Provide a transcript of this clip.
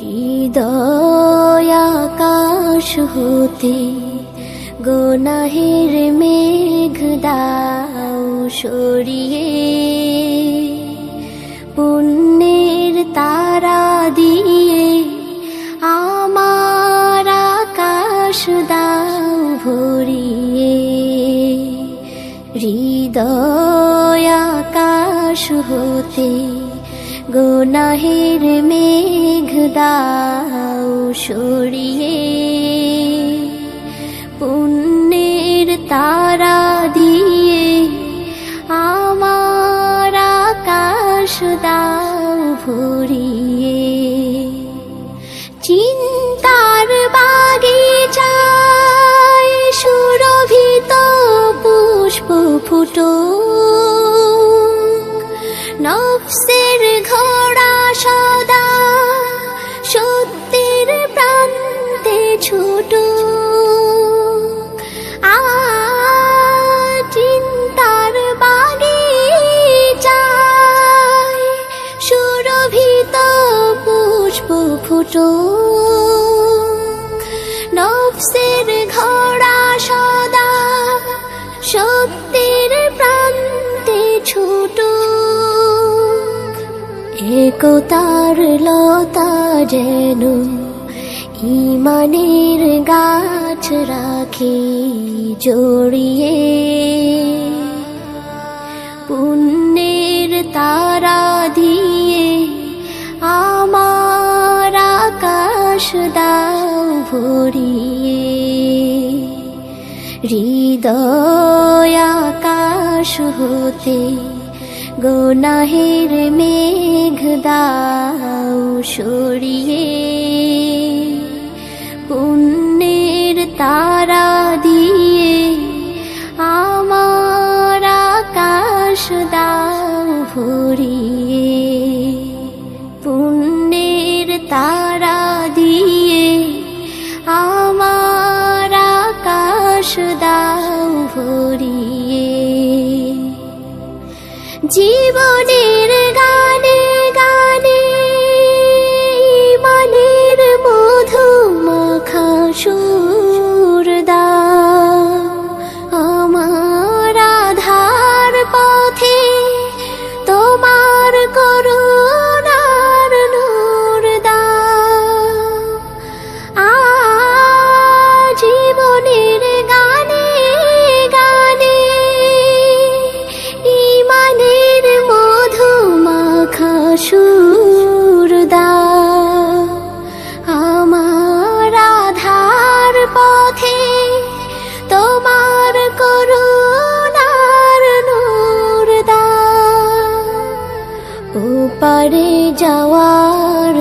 হৃদয় আকাশ হতে গুনাহের মেঘ দাও সরিয়ে, পুণ্যের তারা দিয়ে আমার আকাশ দাও ভরিয়ে। হৃদয় আকাশ হতে গুনাহের মেঘ দাও সরিয়ে, পুণ্যের তারা দিয়ে আমার আকাশ দাও ভরিয়ে। চিন্তার বাগিচায় সুরভিত পুষ্প ফুটো, নফসের ঘোড়া সদা সত্যের প্রান্তে ছোট। চিন্তার বাগিচায় সুরভিত পুষ্প ফুটো, নফসের ঘোড়া সদা সত্যের প্রান্তে ছোট। একতার লতা যেন ঈমানের গাছ রাখি জড়িয়ে, পুণ্যের তারা দিয়ে আমার আকাশ দাও ভরিয়ে। হৃদয় আকাশ হতে গুনাহের মেঘ দাও সরিয়ে, পুণ্যের তারা দিয়ে আমার আকাশ দাও ভরিয়ে। পুণ্যের তারা দিয়ে আমার আকাশ দাও ভরিয়ে। জীবনের গানে গানে মনের মধু মাখা সুর দাও, আমার আধার পথে তোমার করুণার নূর দাও। জীবনের গানে গানে ঈমানের মধু মাখা সুর দাও, আমার আধার পথে তোমার করুণার নূর দাও। ওপারে যাওয়ার